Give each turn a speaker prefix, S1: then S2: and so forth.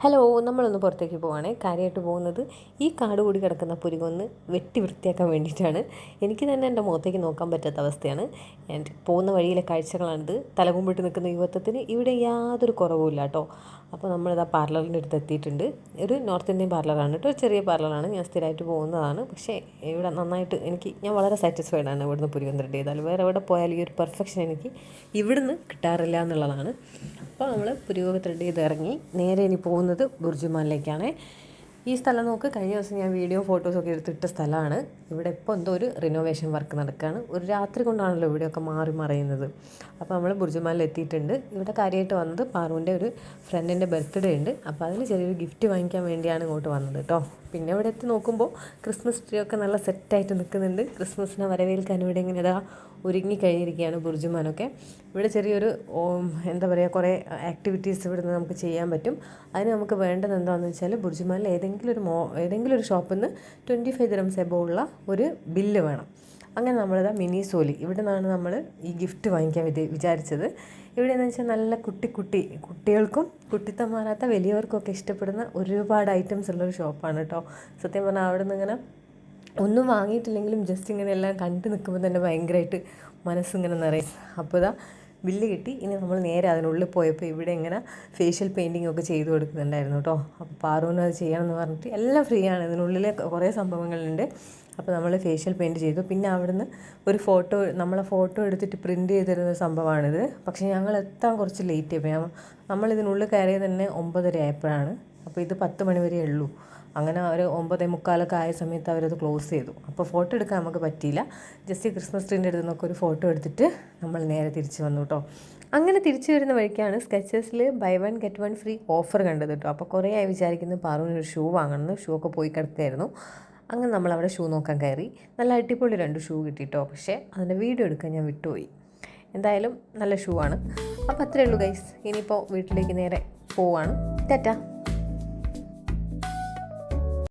S1: Hello, നമ്മളൊന്ന് പുറത്തേക്ക് പോവുകയാണേ. കാര്യമായിട്ട് പോകുന്നത് ഈ കാട് കൂടി കിടക്കുന്ന പുരികൊന്ന് വെട്ടി വൃത്തിയാക്കാൻ വേണ്ടിയിട്ടാണ്. എനിക്ക് തന്നെ എൻ്റെ മുഖത്തേക്ക് നോക്കാൻ പറ്റാത്ത അവസ്ഥയാണ്. എൻ്റെ പോകുന്ന വഴിയിലെ കാഴ്ചകളാണിത്. തലകുമ്പിട്ട് നിൽക്കുന്ന യുവത്വത്തിന് ഇവിടെ യാതൊരു കുറവുമില്ല കേട്ടോ. അപ്പോൾ നമ്മളിതാ പാർലറിൻ്റെ അടുത്ത് എത്തിയിട്ടുണ്ട്. ഒരു നോർത്ത് ഇന്ത്യൻ പാർലറാണ് കേട്ടോ, ഒരു ചെറിയ പാർലറാണ്. ഞാൻ സ്ഥിരമായിട്ട് പോകുന്നതാണ്. പക്ഷേ ഇവിടെ നന്നായിട്ട് ഞാൻ വളരെ സാറ്റിസ്ഫൈഡ് ആണ് ഇവിടുന്ന് പുരികം ത്രെഡ് ചെയ്താൽ. വേറെ എവിടെ പോയാലും ഈ ഒരു പെർഫെക്ഷൻ എനിക്ക് ഇവിടുന്ന് കിട്ടാറില്ല എന്നുള്ളതാണ്. അപ്പോൾ നമ്മൾ പുരികം ത്രെഡ് ചെയ്ത് ഇറങ്ങി നേരെ ഇനി പോകുന്നത് ബുർജുമാനിലേക്കാണ്. ഈ സ്ഥലം നോക്ക്, കഴിഞ്ഞ ദിവസം ഞാൻ വീഡിയോ ഫോട്ടോസൊക്കെ എടുത്തിട്ട സ്ഥലമാണ്. ഇവിടെ ഇപ്പോൾ എന്തോ ഒരു റിനോവേഷൻ വർക്ക് നടക്കുകയാണ്. ഒരു രാത്രി കൊണ്ടാണല്ലോ ഇവിടെയൊക്കെ മാറി മറയുന്നത്. അപ്പോൾ നമ്മൾ ബുർജുമാനിൽ എത്തിയിട്ടുണ്ട്. ഇവിടെ കാര്യമായിട്ട് വന്നത് പാറുവിൻ്റെ ഒരു ഫ്രണ്ടിൻ്റെ ബർത്ത്ഡേ ഉണ്ട്. അപ്പോൾ അതിന് ചെറിയൊരു ഗിഫ്റ്റ് വാങ്ങിക്കാൻ വേണ്ടിയാണ് ഇങ്ങോട്ട് വന്നത് കേട്ടോ. പിന്നെ ഇവിടെ എത്തി നോക്കുമ്പോൾ ക്രിസ്മസ് ട്രീ ഒക്കെ നല്ല സെറ്റായിട്ട് നിൽക്കുന്നുണ്ട്. ക്രിസ്മസിനെ വരവേൽക്കാൻ ഇവിടെ ഇങ്ങനെ ഇതാ ഒരുങ്ങിക്കഴിഞ്ഞിരിക്കുകയാണ് ബുർജുമാനൊക്കെ. ഇവിടെ ചെറിയൊരു എന്താ പറയുക, കുറേ ആക്ടിവിറ്റീസ് ഇവിടുന്ന് നമുക്ക് ചെയ്യാൻ പറ്റും. അതിന് നമുക്ക് വേണ്ടത് എന്താണെന്ന് വെച്ചാൽ ബുർജുമാനിൽ ഏതെങ്കിലും ഒരു ഷോപ്പിൽ നിന്ന് 25 ദിറംസ് എബോ ഉള്ള ഒരു ബില്ല് വേണം. അങ്ങനെ നമ്മളിതാ മിനി സോലി ഇവിടെ നിന്നാണ് നമ്മൾ ഈ ഗിഫ്റ്റ് വാങ്ങിക്കാൻ വിചാരിച്ചത്. ഇവിടെ എന്ന് വെച്ചാൽ നല്ല കുട്ടികൾക്കും കുട്ടിത്തം മാറാത്ത വലിയവർക്കൊക്കെ ഇഷ്ടപ്പെടുന്ന ഒരുപാട് ഐറ്റംസ് ഉള്ളൊരു ഷോപ്പാണ് കേട്ടോ. സത്യം പറഞ്ഞാൽ അവിടെ നിന്ന് ഇങ്ങനെ ഒന്നും വാങ്ങിയിട്ടില്ലെങ്കിലും ജസ്റ്റ് ഇങ്ങനെ എല്ലാം കണ്ടു നിൽക്കുമ്പോൾ തന്നെ ഭയങ്കരമായിട്ട് മനസ്സിങ്ങനെ നിറയും. അപ്പോൾ ഇതാ ബില്ല് കിട്ടി. ഇനി നമ്മൾ നേരെ അതിനുള്ളിൽ പോയപ്പോൾ ഇവിടെ ഇങ്ങനെ ഫേഷ്യൽ പെയിൻറ്റിംഗ് ഒക്കെ ചെയ്ത് കൊടുക്കുന്നുണ്ടായിരുന്നു കേട്ടോ. അപ്പോൾ പാറുവിന് അത് ചെയ്യണമെന്ന് പറഞ്ഞിട്ട് എല്ലാം ഫ്രീ ആണ്. ഇതിനുള്ളിൽ കുറേ സംഭവങ്ങളുണ്ട്. അപ്പോൾ നമ്മൾ ഫേഷ്യൽ പെയിൻറ്റ് ചെയ്തു. പിന്നെ അവിടുന്ന് ഒരു നമ്മളെ ഫോട്ടോ എടുത്തിട്ട് പ്രിൻറ്റ് ചെയ്തിരുന്ന സംഭവമാണിത്. പക്ഷേ ഞങ്ങൾ എത്താൻ കുറച്ച് ലേറ്റ് ആയിപ്പോയി. നമ്മളിതിനുള്ളിൽ കയറിയത് തന്നെ 9:30 ആയപ്പോഴാണ്. അപ്പോൾ ഇത് 10 മണി വരെ ഉള്ളൂ. അങ്ങനെ ഒരു 9:45 ആയ സമയത്ത് അവരത് ക്ലോസ് ചെയ്തു. അപ്പോൾ ഫോട്ടോ എടുക്കാൻ നമുക്ക് പറ്റിയില്ല. ജസ്റ്റ് ക്രിസ്മസ് ട്രീൻ്റെ അടുത്ത് നിന്നൊക്കെ ഒരു ഫോട്ടോ എടുത്തിട്ട് നമ്മൾ നേരെ തിരിച്ച് വന്നു കേട്ടോ. അങ്ങനെ തിരിച്ചു വരുന്ന വഴിക്കാണ് സ്കെച്ചേഴ്സിൽ ബൈ 1 ഗെറ്റ് 1 ഫ്രീ ഓഫർ കണ്ടത് കേട്ടോ. അപ്പോൾ കുറേ ആയി വിചാരിക്കുന്നു പാറുവിനൊരു ഷൂ വാങ്ങണമെന്ന്. ഷൂ ഒക്കെ പോയി കിടക്കുകയായിരുന്നു. അങ്ങനെ നമ്മളവിടെ ഷൂ നോക്കാൻ കയറി. നല്ല അടിപൊളി 2 ഷൂ കിട്ടിയിട്ടോ. പക്ഷേ അതിൻ്റെ വീഡിയോ എടുക്കാൻ ഞാൻ വിട്ടുപോയി. എന്തായാലും നല്ല ഷൂ ആണ്. അപ്പോൾ അത്രയേ ഉള്ളൂ ഗൈസ്. ഇനിയിപ്പോൾ വീട്ടിലേക്ക് നേരെ പോവാണ്. ടാറ്റാ.